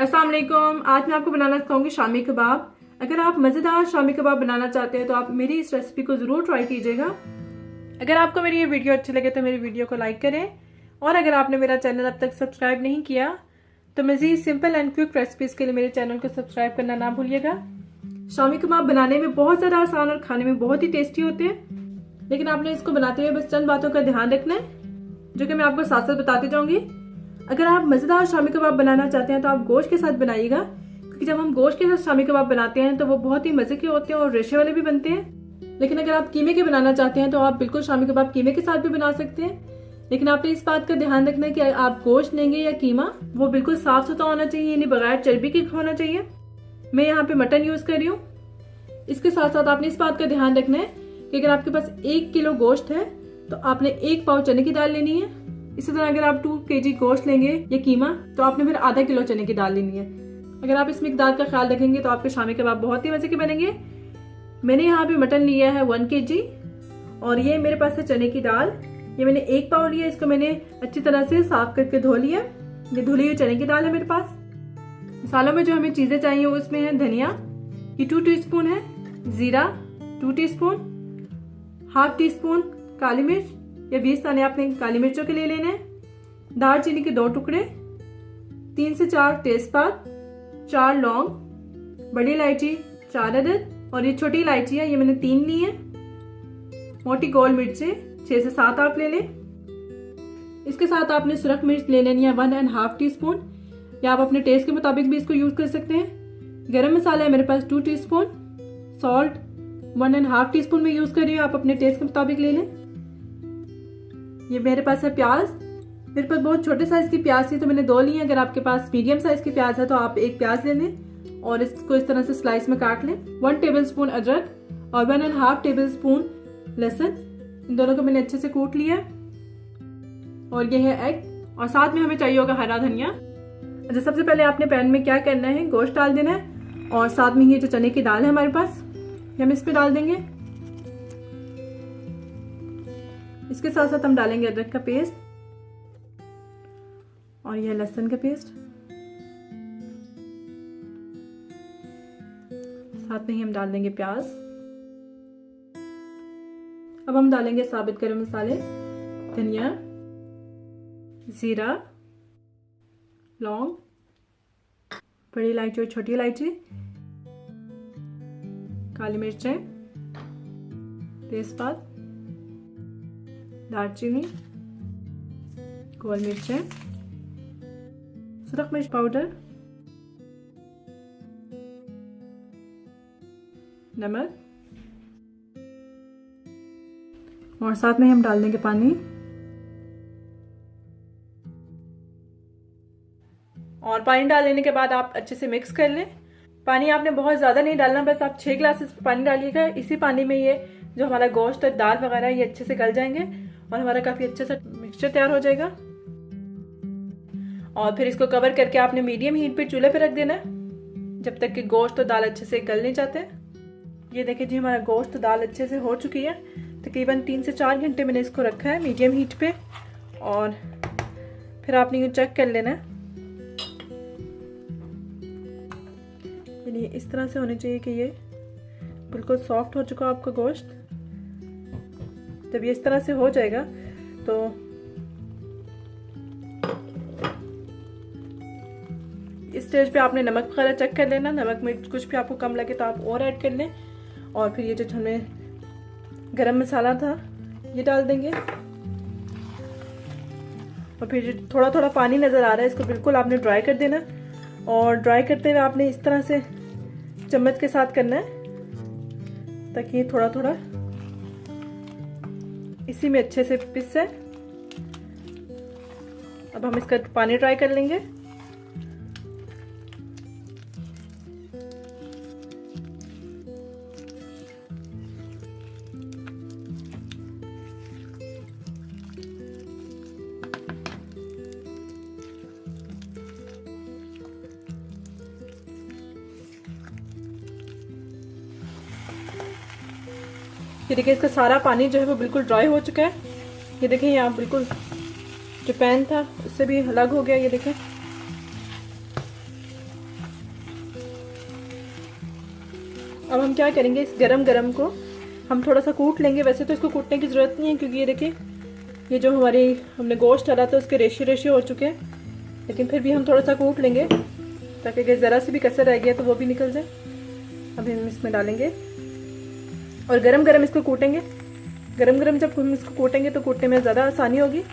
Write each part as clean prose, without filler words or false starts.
अस्सलाम वालेकुम। आज मैं आपको बनाना सिखाऊंगी शामी कबाब। अगर आप मज़ेदार शामी कबाब बनाना चाहते हैं तो आप मेरी इस रेसिपी को ज़रूर ट्राई कीजिएगा। अगर आपको मेरी ये वीडियो अच्छी लगे तो मेरी वीडियो को लाइक करें, और अगर आपने मेरा चैनल अब तक सब्सक्राइब नहीं किया तो मज़ीद सिंपल एंड क्विक रेसिपीज़ के लिए मेरे चैनल को सब्सक्राइब करना ना भूलिएगा। शामी कबाब बनाने में बहुत ज़्यादा आसान और खाने में बहुत ही टेस्टी होते हैं, लेकिन आपने इसको बनाते हुए बस चंद बातों का ध्यान रखना है, जो कि मैं आपको साथ साथ बताती जाऊंगी। अगर आप मज़ेदार शामी कबाब बनाना चाहते हैं तो आप गोश्त के साथ बनाइएगा, क्योंकि जब हम गोश्त के साथ शामी कबाब बनाते हैं तो वो बहुत ही मज़े के होते हैं और रेशे वाले भी बनते हैं। लेकिन अगर आप कीमे के बनाना चाहते हैं तो आप बिल्कुल शामी कबाब कीमे के साथ भी बना सकते हैं, लेकिन आपने इस बात का ध्यान रखना है कि आप गोश्त लेंगे या कीमा, वो बिल्कुल साफ सुथरा होना चाहिए, यानी बगैर चर्बी के होना चाहिए। मैं यहाँ पे मटन यूज़ कर रही हूँ। इसके साथ साथ आपने इस बात का ध्यान रखना है कि अगर आपके पास 1 किलो गोश्त है तो आपने 1 पाव चने की दाल लेनी है। इसी तरह अगर आप 2 kg गोश्त लेंगे या कीमा तो आपने फिर आधा किलो चने की दाल लेनी है। अगर आप इस मिकदार का ख्याल रखेंगे तो आपके शामी कबाब बहुत ही मजे के बनेंगे। मैंने यहाँ पे मटन लिया है 1 kg, और ये मेरे पास है चने की दाल। ये मैंने 1 पाव लिया, इसको मैंने अच्छी तरह से साफ करके धो लिया। ये धुली हुई चने की दाल है मेरे पास। मसालों में जो हमें चीजें चाहिए उसमें है धनिया, ये 2 टीस्पून है, जीरा 2 टीस्पून, हाफ टी स्पून काली मिर्च या 20 दाने आपने काली मिर्चों के लिए लेने हैं, दालचीनी के 2 टुकड़े, 3 से 4 तेजपात, 4 लौंग, बड़ी इलायची 4 अदद, और ये छोटी इलायची है, ये मैंने 3 ली है। मोटी गोल मिर्चें 6 से 7 आप ले लें। इसके साथ आपने सुरख मिर्च ले लेनी है 1.5 टीस्पून, या आप अपने टेस्ट के मुताबिक भी इसको यूज कर सकते हैं। गरम मसाला है मेरे पास 2 टीस्पून, सॉल्ट 1.5 टीस्पून में यूज कर रही हूँ, आप अपने टेस्ट के मुताबिक ले लें। ये मेरे पास है प्याज। मेरे पास बहुत छोटे साइज की प्याज थी तो मैंने 2 ली है। अगर आपके पास मीडियम साइज की प्याज है तो आप 1 प्याज ले लें और इसको इस तरह से स्लाइस में काट लें। 1 टेबलस्पून अदरक और 1.5 टेबलस्पून लहसुन, इन दोनों को मैंने अच्छे से कूट लिया। और ये है एग, और साथ में हमें चाहिए होगा हरा धनिया। अच्छा, सबसे पहले आपने पैन में क्या करना है, गोश्त डाल देना है, और साथ में ये जो चने की दाल है हमारे पास, ये हम इस पे डाल देंगे। इसके साथ साथ हम डालेंगे अदरक का पेस्ट और यह लहसुन का पेस्ट। साथ में ही हम डाल देंगे प्याज। अब हम डालेंगे साबुत गरम मसाले, धनिया, जीरा, लौंग, बड़ी इलायची और छोटी इलायची, काली मिर्चें, तेजपात, दालचीनी, गोल मिर्चें, सुरख मिर्च पाउडर, नमक, और साथ में हम डाल देंगे पानी। और पानी डाल लेने के बाद आप अच्छे से मिक्स कर लें। पानी आपने बहुत ज़्यादा नहीं डालना, बस आप 6 ग्लासेस पानी डालिएगा। इसी पानी में ये जो हमारा गोश्त और दाल वगैरह ये अच्छे से गल जाएंगे और हमारा काफ़ी अच्छे से मिक्सचर तैयार हो जाएगा। और फिर इसको कवर करके आपने मीडियम हीट पे चूल्हे पे रख देना जब तक कि गोश्त और दाल अच्छे से गल नहीं जाते। ये देखिए जी, हमारा गोश्त और दाल अच्छे से हो चुकी है। तकरीबन 3 से 4 घंटे मैंने इसको रखा है मीडियम हीट पे, और फिर आपने यूँ चेक कर लेना। यानी इस तरह से होने चाहिए कि ये बिल्कुल सॉफ्ट हो चुका आपका गोश्त। जब ये इस तरह से हो जाएगा तो इस स्टेज पे आपने नमक वगैरह चेक कर लेना। नमक में कुछ भी आपको कम लगे तो आप और ऐड कर लें। और फिर ये जो हमें गरम मसाला था ये डाल देंगे, और फिर जो थोड़ा थोड़ा पानी नज़र आ रहा है इसको बिल्कुल आपने ड्राई कर देना। और ड्राई करते हुए आपने इस तरह से चम्मच के साथ करना है ताकि ये थोड़ा थोड़ा इसी में अच्छे से पिस जाए। अब हम इसका पानी ड्राई कर लेंगे। ये देखिए, इसका सारा पानी जो है वो बिल्कुल ड्राई हो चुका है। ये देखें, यहाँ बिल्कुल जो पैन था उससे भी अलग हो गया। ये देखें, अब हम क्या करेंगे, इस गरम गरम को हम थोड़ा सा कूट लेंगे। वैसे तो इसको कूटने की ज़रूरत नहीं है क्योंकि ये देखिए ये जो हमने गोश्त डाला था उसके रेशे रेशे हो चुके हैं, लेकिन फिर भी हम थोड़ा सा कूट लेंगे ताकि अगर ज़रा सी भी कसर रह गया तो वो भी निकल जाए। अभी हम इसमें डालेंगे और गरम गरम इसको कूटेंगे। गरम गरम जब हम इसको कूटेंगे तो कूटने में ज़्यादा आसानी होगी।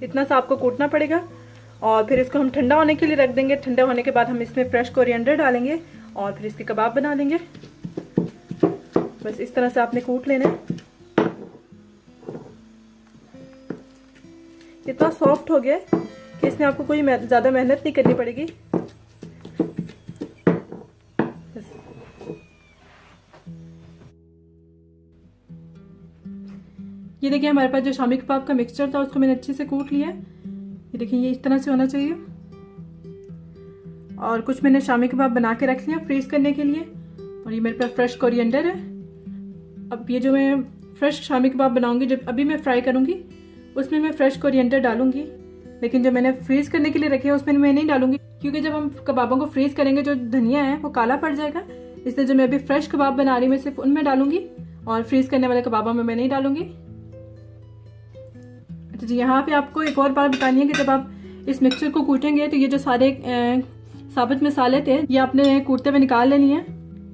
इतना सा आपको कूटना पड़ेगा और फिर इसको हम ठंडा होने के लिए रख देंगे। ठंडा होने के बाद हम इसमें फ्रेश कोरिएंडर डालेंगे और फिर इसके कबाब बना लेंगे। बस इस तरह से आपने कूट लेना है। इतना सॉफ्ट हो गया कि इसमें आपको कोई ज़्यादा मेहनत नहीं करनी पड़ेगी। ये देखिए हमारे पास जो शामी कबाब का मिक्सचर था उसको मैंने अच्छे से कूट लिया है। ये देखिए ये इस तरह से होना चाहिए। और कुछ मैंने शामी कबाब बना के रख लिया फ्रीज करने के लिए। और ये मेरे पास फ्रेश कोरिएंडर है। अब ये जो मैं फ्रेश शामी कबाब बनाऊंगी, जब अभी मैं फ्राई करूंगी उसमें मैं फ्रेश कोरिएंडर डालूंगी, लेकिन जो मैंने फ्रीज करने के लिए रखे हैं उसमें मैं नहीं डालूंगी क्योंकि जब हम कबाबों को फ्रीज करेंगे जो धनिया है वो काला पड़ जाएगा। इसलिए जो मैं अभी फ्रेश कबाब बना रही हूँ मैं सिर्फ उनमें डालूंगी और फ्रीज करने वाले कबाबों में मैं नहीं डालूंगी। अच्छा जी, यहाँ पे आपको एक और बात बतानी है कि जब आप इस मिक्सचर को कूटेंगे तो ये जो सारे साबुत मसाले थे ये आपने कूटते हुए निकाल लेनी है,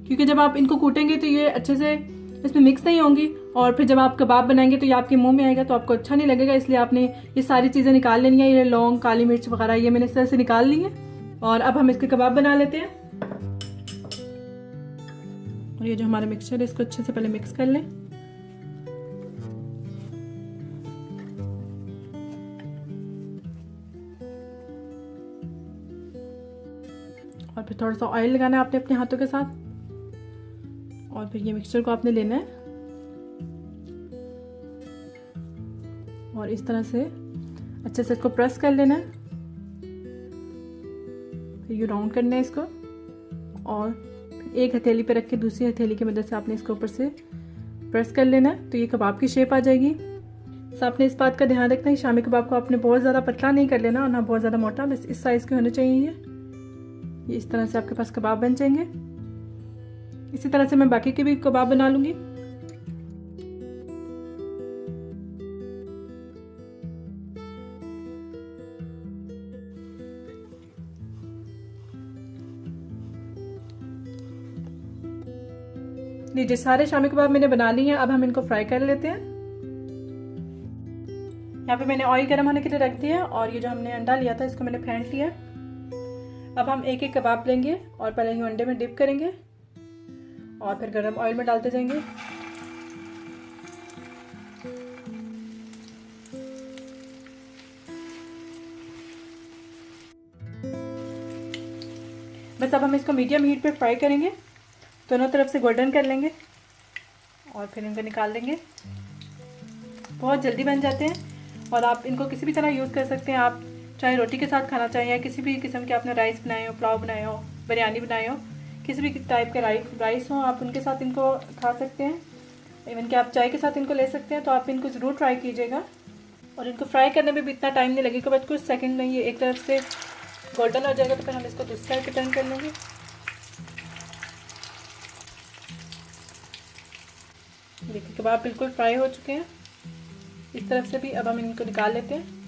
क्योंकि जब आप इनको कूटेंगे तो ये अच्छे से इसमें मिक्स नहीं होंगी और फिर जब आप कबाब बनाएंगे तो ये आपके मुंह में आएगा तो आपको अच्छा नहीं लगेगा। इसलिए आपने ये सारी चीज़ें निकाल लेनी है। ये लौंग, काली मिर्च वगैरह ये मैंने इस तरह से निकाल ली है। और अब हम इसके कबाब बना लेते हैं। और ये जो हमारा मिक्सचर है इसको अच्छे से पहले मिक्स कर लें। और फिर थोड़ा सा ऑयल लगाना है आपने अपने हाथों के साथ और फिर ये मिक्सचर को आपने लेना है और इस तरह से अच्छे से इसको प्रेस कर लेना है। फिर ये राउंड करना है इसको और एक हथेली पे रख के दूसरी हथेली की मदद से आपने इसको ऊपर से प्रेस कर लेना है तो ये कबाब की शेप आ जाएगी। तो आपने इस बात का ध्यान रखना है शामी कबाब को आपने बहुत ज़्यादा पतला नहीं कर लेना और ना बहुत ज़्यादा मोटा, बस इस साइज़ के होने चाहिए। ये इस तरह से आपके पास कबाब बन जाएंगे। इसी तरह से मैं बाकी के भी कबाब बना लूंगी। लीजिए सारे शामी कबाब मैंने बना लिए हैं। अब हम इनको फ्राई कर लेते हैं। यहाँ पे मैंने ऑयल गर्म होने के लिए रख दिया और ये जो हमने अंडा लिया था इसको मैंने फेंट लिया। अब हम एक एक कबाब लेंगे और पहले ही अंडे में डिप करेंगे और फिर गरम ऑयल में डालते जाएंगे। बस अब हम इसको मीडियम हीट पे फ्राई करेंगे, दोनों तरफ से गोल्डन कर लेंगे और फिर इनको निकाल देंगे। बहुत जल्दी बन जाते हैं और आप इनको किसी भी तरह यूज़ कर सकते हैं। आप चाहे रोटी के साथ खाना चाहिए या किसी भी किस्म के आपने राइस बनाए हो, पुलाव बनाए हो, बिरयानी बनाए हो, किसी भी टाइप के राइस हो आप उनके साथ इनको खा सकते हैं। इवन कि आप चाय के साथ इनको ले सकते हैं। तो आप इनको ज़रूर ट्राई कीजिएगा और इनको फ्राई करने में भी इतना टाइम नहीं लगेगा, बस कुछ सेकंड में ये एक तरफ से गोल्डन हो जाएगा तो फिर हम इसको दूसरी साइड पे टर्न कर लेंगे। देखिए कबाब बिल्कुल फ्राई हो चुके हैं इस तरफ से भी। अब हम इनको निकाल लेते हैं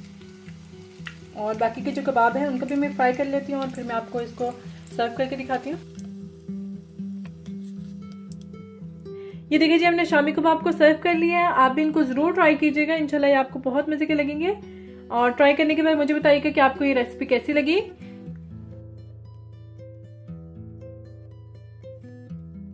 और बाकी के जो कबाब हैं उनको भी मैं फ्राई कर लेती हूँ और फिर मैं आपको इसको सर्व करके दिखाती हूँ। ये देखिए जी हमने शामी कबाब को सर्व कर लिया है। आप भी इनको ज़रूर ट्राई कीजिएगा, इंशाल्लाह ये आपको बहुत मज़े के लगेंगे। और ट्राई करने के बाद मुझे बताइएगा कि आपको ये रेसिपी कैसी लगी।